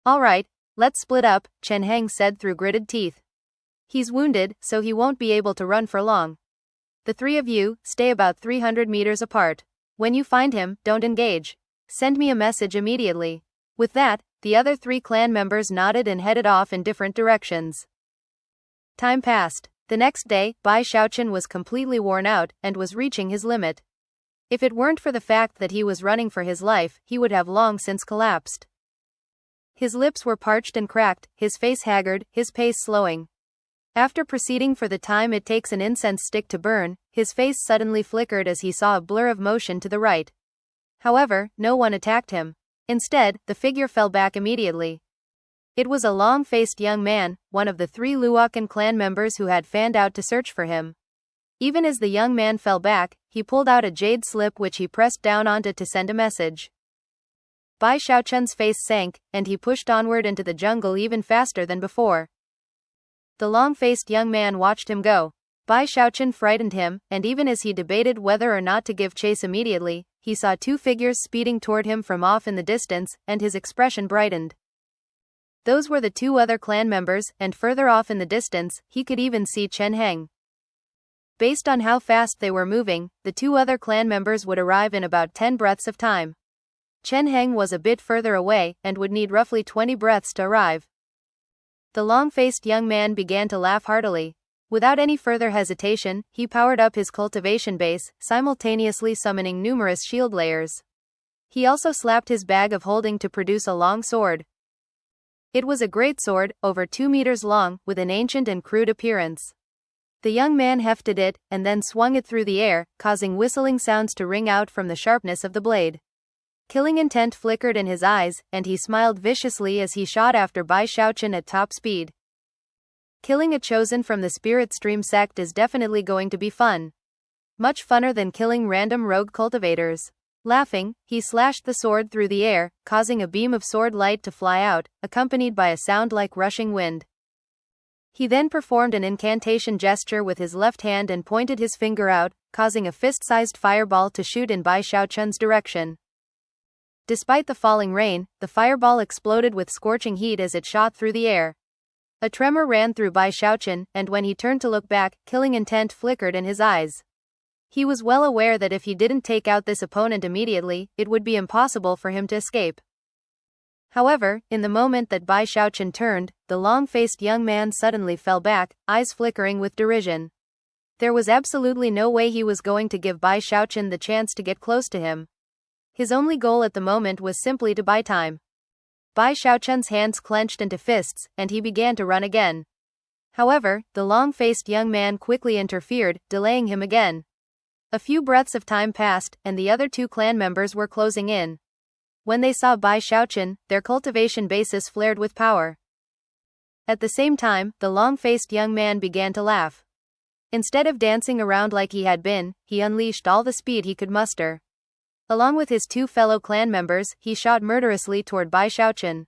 Alright, let's split up, Chen Heng said through gritted teeth. He's wounded, so he won't be able to run for long. The 3 of you, stay about 300 meters apart. When you find him, don't engage. Send me a message immediately. With that, the other 3 clan members nodded and headed off in different directions. Time passed. The next day, Bai Xiaochun was completely worn out, and was reaching his limit. If it weren't for the fact that he was running for his life, he would have long since collapsed. His lips were parched and cracked, his face haggard, his pace slowing. After proceeding for the time it takes an incense stick to burn, his face suddenly flickered as he saw a blur of motion to the right. However, no one attacked him. Instead, the figure fell back immediately. It was a long-faced young man, one of the 3 Luokan clan members who had fanned out to search for him. Even as the young man fell back, he pulled out a jade slip which he pressed down onto to send a message. Bai Xiaochun's face sank, and he pushed onward into the jungle even faster than before. The long-faced young man watched him go. Bai Xiaochun frightened him, and even as he debated whether or not to give chase immediately, he saw two figures speeding toward him from off in the distance, and his expression brightened. Those were the two other clan members, and further off in the distance, he could even see Chen Heng. Based on how fast they were moving, the two other clan members would arrive in about 10 breaths of time. Chen Heng was a bit further away, and would need roughly 20 breaths to arrive. The long-faced young man began to laugh heartily. Without any further hesitation, he powered up his cultivation base, simultaneously summoning numerous shield layers. He also slapped his bag of holding to produce a long sword. It was a great sword, over 2 meters long, with an ancient and crude appearance. The young man hefted it, and then swung it through the air, causing whistling sounds to ring out from the sharpness of the blade. Killing intent flickered in his eyes, and he smiled viciously as he shot after Bai Xiaochun at top speed. Killing a chosen from the Spirit Stream sect is definitely going to be fun. Much funner than killing random rogue cultivators. Laughing, he slashed the sword through the air, causing a beam of sword light to fly out, accompanied by a sound like rushing wind. He then performed an incantation gesture with his left hand and pointed his finger out, causing a fist-sized fireball to shoot in Bai Xiaochun's direction. Despite the falling rain, the fireball exploded with scorching heat as it shot through the air. A tremor ran through Bai Xiaochun, and when he turned to look back, killing intent flickered in his eyes. He was well aware that if he didn't take out this opponent immediately, it would be impossible for him to escape. However, in the moment that Bai Xiaochun turned, the long-faced young man suddenly fell back, eyes flickering with derision. There was absolutely no way he was going to give Bai Xiaochun the chance to get close to him. His only goal at the moment was simply to buy time. Bai Xiaochun's hands clenched into fists, and he began to run again. However, the long-faced young man quickly interfered, delaying him again. A few breaths of time passed, and the other two clan members were closing in. When they saw Bai Xiaochun, their cultivation bases flared with power. At the same time, the long-faced young man began to laugh. Instead of dancing around like he had been, he unleashed all the speed he could muster. Along with his two fellow clan members, he shot murderously toward Bai Xiaochun.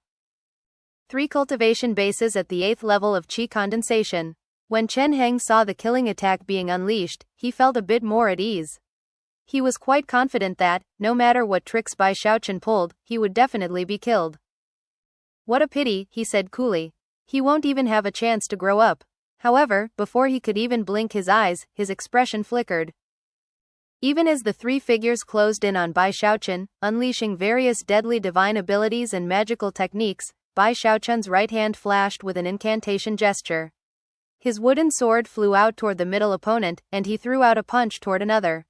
3 cultivation bases at the 8th level of Qi condensation. When Chen Heng saw the killing attack being unleashed, he felt a bit more at ease. He was quite confident that, no matter what tricks Bai Xiaochun pulled, he would definitely be killed. What a pity, he said coolly. He won't even have a chance to grow up. However, before he could even blink his eyes, his expression flickered. Even as the 3 figures closed in on Bai Xiaochun, unleashing various deadly divine abilities and magical techniques, Bai Xiaochun's right hand flashed with an incantation gesture. His wooden sword flew out toward the middle opponent, and he threw out a punch toward another.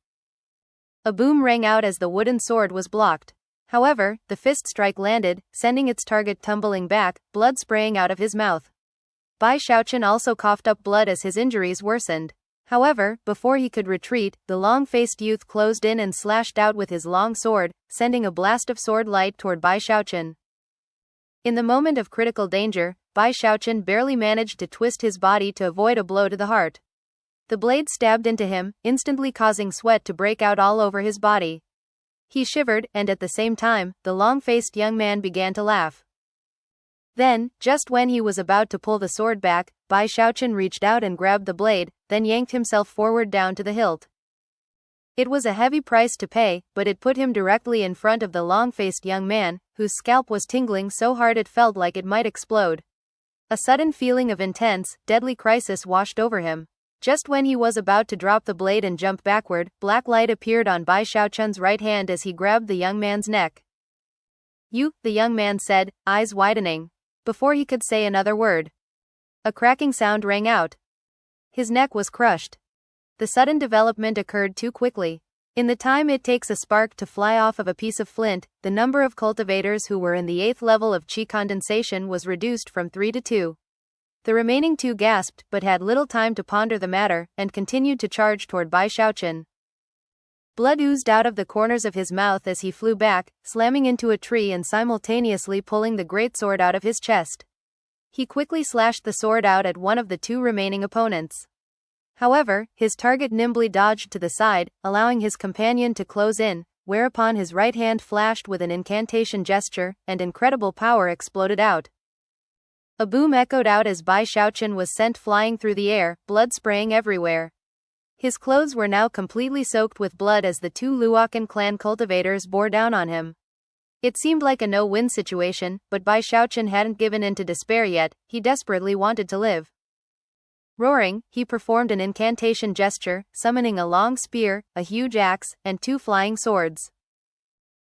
A boom rang out as the wooden sword was blocked. However, the fist strike landed, sending its target tumbling back, blood spraying out of his mouth. Bai Xiaochun also coughed up blood as his injuries worsened. However, before he could retreat, the long-faced youth closed in and slashed out with his long sword, sending a blast of sword light toward Bai Xiaochun. In the moment of critical danger, Bai Xiaochun barely managed to twist his body to avoid a blow to the heart. The blade stabbed into him, instantly causing sweat to break out all over his body. He shivered, and at the same time, the long-faced young man began to laugh. Then, just when he was about to pull the sword back, Bai Xiaochun reached out and grabbed the blade, then yanked himself forward down to the hilt. It was a heavy price to pay, but it put him directly in front of the long-faced young man, whose scalp was tingling so hard it felt like it might explode. A sudden feeling of intense, deadly crisis washed over him. Just when he was about to drop the blade and jump backward, black light appeared on Bai Xiaochun's right hand as he grabbed the young man's neck. "You," the young man said, eyes widening. Before he could say another word, a cracking sound rang out. His neck was crushed. The sudden development occurred too quickly. In the time it takes a spark to fly off of a piece of flint, the number of cultivators who were in the 8th level of Qi condensation was reduced from 3 to 2. The remaining 2 gasped but had little time to ponder the matter, and continued to charge toward Bai Xiaochun. Blood oozed out of the corners of his mouth as he flew back, slamming into a tree and simultaneously pulling the greatsword out of his chest. He quickly slashed the sword out at one of the 2 remaining opponents. However, his target nimbly dodged to the side, allowing his companion to close in, whereupon his right hand flashed with an incantation gesture, and incredible power exploded out. A boom echoed out as Bai Xiaochun was sent flying through the air, blood spraying everywhere. His clothes were now completely soaked with blood as the two Luokan clan cultivators bore down on him. It seemed like a no-win situation, but Bai Xiaochun hadn't given in to despair yet. He desperately wanted to live. Roaring, he performed an incantation gesture, summoning a long spear, a huge axe, and two flying swords.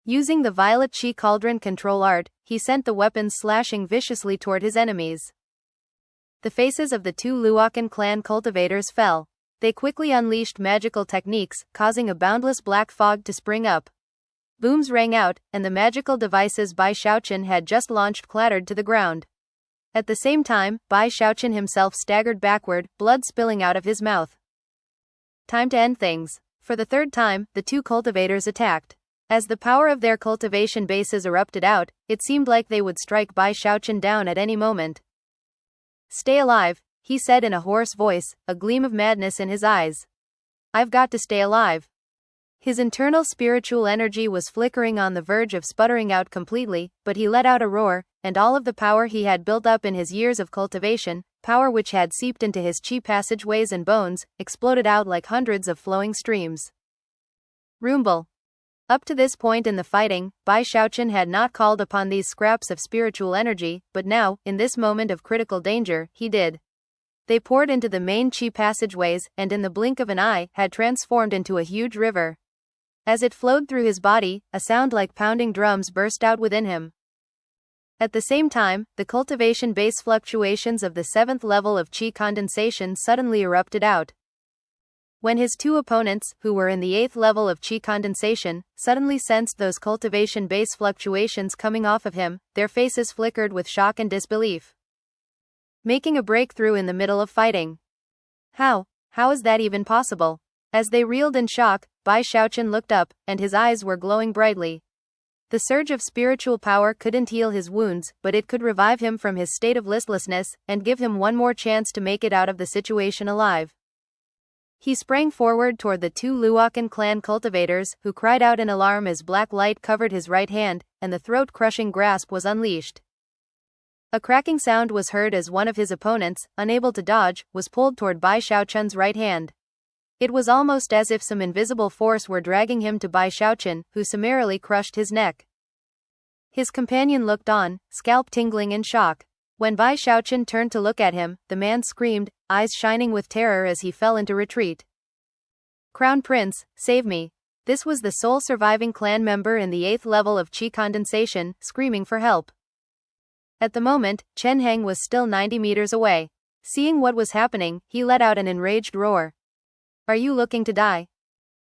Using the violet chi cauldron control art, he sent the weapons slashing viciously toward his enemies. The faces of the two Luokan clan cultivators fell. They quickly unleashed magical techniques, causing a boundless black fog to spring up. Booms rang out, and the magical devices Bai Xiaochun had just launched clattered to the ground. At the same time, Bai Xiaochun himself staggered backward, blood spilling out of his mouth. Time to end things. For the third time, the two cultivators attacked. As the power of their cultivation bases erupted out, it seemed like they would strike Bai Xiaochun down at any moment. "Stay alive," he said in a hoarse voice, a gleam of madness in his eyes. "I've got to stay alive." His internal spiritual energy was flickering on the verge of sputtering out completely, but he let out a roar, and all of the power he had built up in his years of cultivation, power which had seeped into his chi passageways and bones, exploded out like hundreds of flowing streams. Rumble. Up to this point in the fighting, Bai Xiaochun had not called upon these scraps of spiritual energy, but now, in this moment of critical danger, he did. They poured into the main chi passageways, and in the blink of an eye, had transformed into a huge river. As it flowed through his body, a sound like pounding drums burst out within him. At the same time, the cultivation base fluctuations of the 7th level of chi condensation suddenly erupted out. When his two opponents, who were in the 8th level of chi condensation, suddenly sensed those cultivation base fluctuations coming off of him, their faces flickered with shock and disbelief. Making a breakthrough in the middle of fighting. How is that even possible? As they reeled in shock, Bai Xiaochun looked up, and his eyes were glowing brightly. The surge of spiritual power couldn't heal his wounds, but it could revive him from his state of listlessness, and give him one more chance to make it out of the situation alive. He sprang forward toward the two Luokan clan cultivators, who cried out in alarm as black light covered his right hand, and the throat-crushing grasp was unleashed. A cracking sound was heard as one of his opponents, unable to dodge, was pulled toward Bai Xiaochun's right hand. It was almost as if some invisible force were dragging him to Bai Xiaochun, who summarily crushed his neck. His companion looked on, scalp tingling in shock. When Bai Xiaochun turned to look at him, the man screamed, eyes shining with terror as he fell into retreat. "Crown Prince, save me." This was the sole surviving clan member in the 8th level of chi condensation, screaming for help. At the moment, Chen Heng was still 90 meters away. Seeing what was happening, he let out an enraged roar. "Are you looking to die?"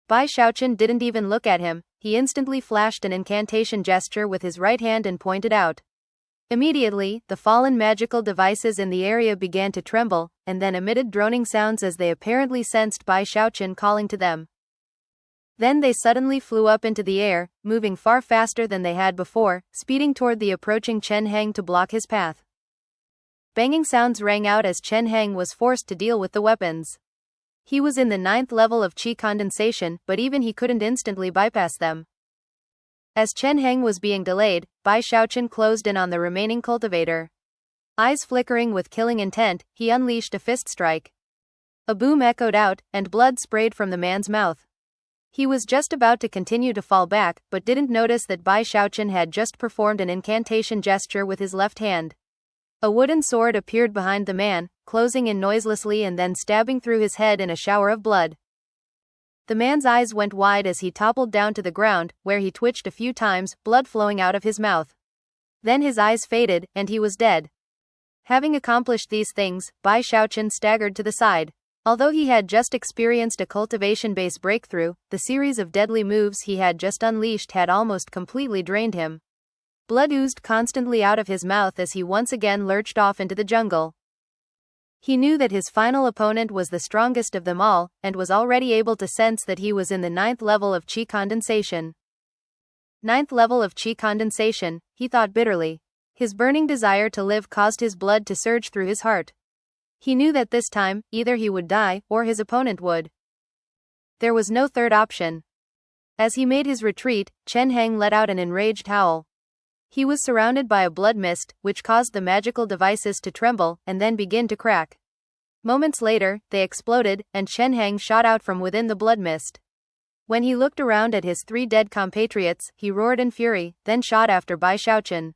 Bai Xiaochun didn't even look at him. He instantly flashed an incantation gesture with his right hand and pointed out. Immediately, the fallen magical devices in the area began to tremble, and then emitted droning sounds as they apparently sensed Bai Xiaochun calling to them. Then they suddenly flew up into the air, moving far faster than they had before, speeding toward the approaching Chen Heng to block his path. Banging sounds rang out as Chen Heng was forced to deal with the weapons. He was in the 9th level of chi condensation, but even he couldn't instantly bypass them. As Chen Heng was being delayed, Bai Xiaochun closed in on the remaining cultivator. Eyes flickering with killing intent, he unleashed a fist strike. A boom echoed out, and blood sprayed from the man's mouth. He was just about to continue to fall back, but didn't notice that Bai Xiaochun had just performed an incantation gesture with his left hand. A wooden sword appeared behind the man, closing in noiselessly and then stabbing through his head in a shower of blood. The man's eyes went wide as he toppled down to the ground, where he twitched a few times, blood flowing out of his mouth. Then his eyes faded, and he was dead. Having accomplished these things, Bai Xiaochun staggered to the side. Although he had just experienced a cultivation-based breakthrough, the series of deadly moves he had just unleashed had almost completely drained him. Blood oozed constantly out of his mouth as he once again lurched off into the jungle. He knew that his final opponent was the strongest of them all, and was already able to sense that he was in the 9th level of chi condensation. 9th level of chi condensation, he thought bitterly. His burning desire to live caused his blood to surge through his heart. He knew that this time, either he would die, or his opponent would. There was no third option. As he made his retreat, Chen Heng let out an enraged howl. He was surrounded by a blood mist, which caused the magical devices to tremble and then begin to crack. Moments later, they exploded, and Chen Heng shot out from within the blood mist. When he looked around at his 3 dead compatriots, he roared in fury, then shot after Bai Xiaochun.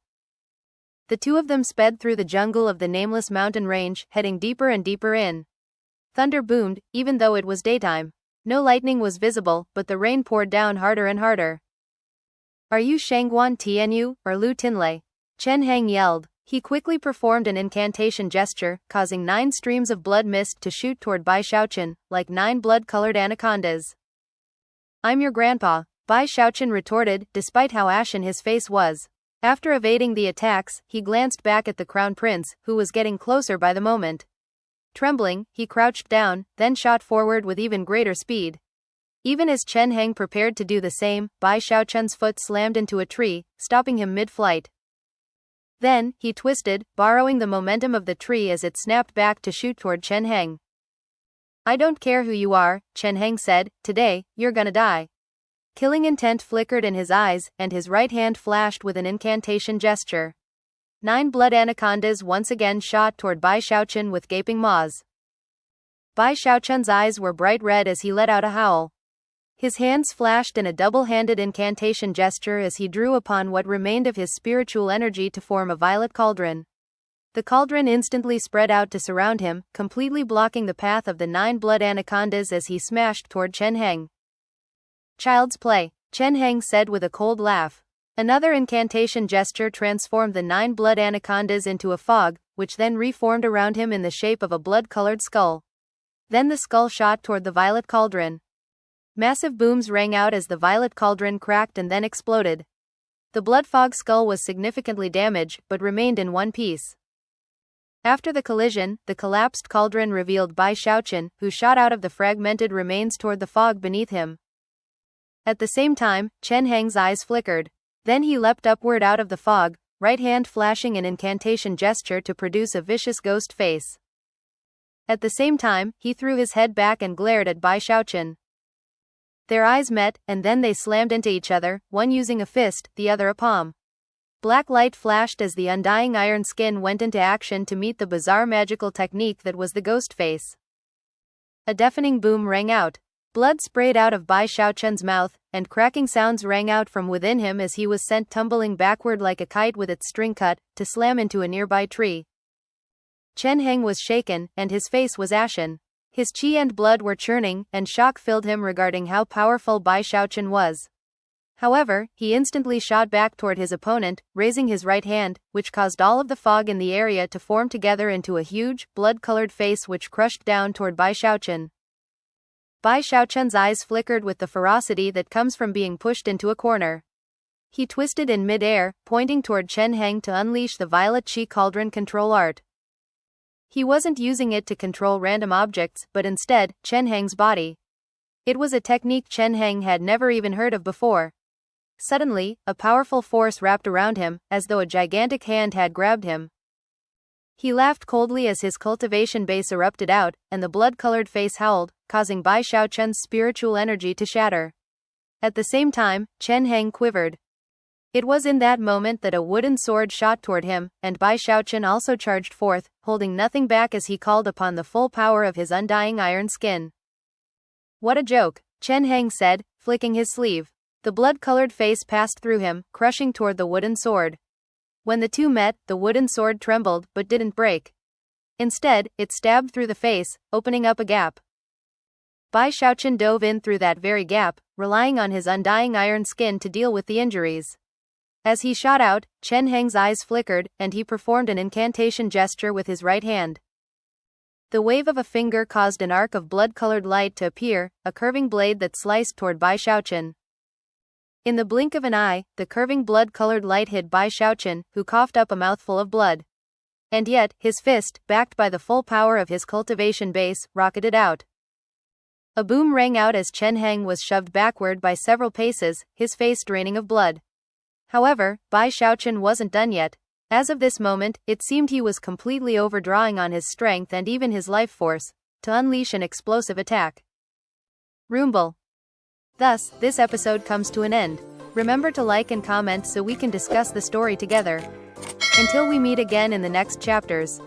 The 2 of them sped through the jungle of the nameless mountain range, heading deeper and deeper in. Thunder boomed, even though it was daytime. No lightning was visible, but the rain poured down harder and harder. "Are you Shangguan Tianyu, or Lu Tinlei?" Chen Heng yelled. He quickly performed an incantation gesture, causing 9 streams of blood mist to shoot toward Bai Xiaochun, like 9 blood-colored anacondas. "I'm your grandpa," Bai Xiaochun retorted, despite how ashen his face was. After evading the attacks, he glanced back at the crown prince, who was getting closer by the moment. Trembling, he crouched down, then shot forward with even greater speed. Even as Chen Heng prepared to do the same, Bai Xiaochun's foot slammed into a tree, stopping him mid-flight. Then, he twisted, borrowing the momentum of the tree as it snapped back to shoot toward Chen Heng. "I don't care who you are," Chen Heng said, "today, you're gonna die." Killing intent flickered in his eyes, and his right hand flashed with an incantation gesture. 9 blood anacondas once again shot toward Bai Xiaochun with gaping maws. Bai Xiaochun's eyes were bright red as he let out a howl. His hands flashed in a double-handed incantation gesture as he drew upon what remained of his spiritual energy to form a violet cauldron. The cauldron instantly spread out to surround him, completely blocking the path of the 9 blood anacondas as he smashed toward Chen Heng. "Child's play," Chen Heng said with a cold laugh. Another incantation gesture transformed the 9 blood anacondas into a fog, which then reformed around him in the shape of a blood-colored skull. Then the skull shot toward the violet cauldron. Massive booms rang out as the violet cauldron cracked and then exploded. The blood-fog skull was significantly damaged, but remained in one piece. After the collision, the collapsed cauldron revealed Bai Xiaochun, who shot out of the fragmented remains toward the fog beneath him. At the same time, Chen Heng's eyes flickered. Then he leapt upward out of the fog, right hand flashing an incantation gesture to produce a vicious ghost face. At the same time, he threw his head back and glared at Bai Xiaochun. Their eyes met, and then they slammed into each other, one using a fist, the other a palm. Black light flashed as the undying iron skin went into action to meet the bizarre magical technique that was the ghost face. A deafening boom rang out. Blood sprayed out of Bai Xiaochun's mouth, and cracking sounds rang out from within him as he was sent tumbling backward like a kite with its string cut, to slam into a nearby tree. Chen Heng was shaken, and his face was ashen. His qi and blood were churning, and shock filled him regarding how powerful Bai Xiaochun was. However, he instantly shot back toward his opponent, raising his right hand, which caused all of the fog in the area to form together into a huge, blood-colored face which crushed down toward Bai Xiaochun. Bai Xiaochun's eyes flickered with the ferocity that comes from being pushed into a corner. He twisted in mid-air, pointing toward Chen Heng to unleash the violet qi cauldron control art. He wasn't using it to control random objects, but instead, Chen Heng's body. It was a technique Chen Heng had never even heard of before. Suddenly, a powerful force wrapped around him, as though a gigantic hand had grabbed him. He laughed coldly as his cultivation base erupted out, and the blood-colored face howled, causing Bai Xiaochun's spiritual energy to shatter. At the same time, Chen Heng quivered. It was in that moment that a wooden sword shot toward him, and Bai Xiaochun also charged forth, holding nothing back as he called upon the full power of his undying iron skin. "What a joke," Chen Heng said, flicking his sleeve. The blood-colored face passed through him, crushing toward the wooden sword. When the two met, the wooden sword trembled, but didn't break. Instead, it stabbed through the face, opening up a gap. Bai Xiaochun dove in through that very gap, relying on his undying iron skin to deal with the injuries. As he shot out, Chen Heng's eyes flickered, and he performed an incantation gesture with his right hand. The wave of a finger caused an arc of blood-colored light to appear, a curving blade that sliced toward Bai Xiaochun. In the blink of an eye, the curving blood-colored light hit Bai Xiaochun, who coughed up a mouthful of blood. And yet, his fist, backed by the full power of his cultivation base, rocketed out. A boom rang out as Chen Heng was shoved backward by several paces, his face draining of blood. However, Bai Xiaochun wasn't done yet. As of this moment, it seemed he was completely overdrawing on his strength and even his life force, to unleash an explosive attack. Rumble. Thus, this episode comes to an end. Remember to like and comment so we can discuss the story together. Until we meet again in the next chapters.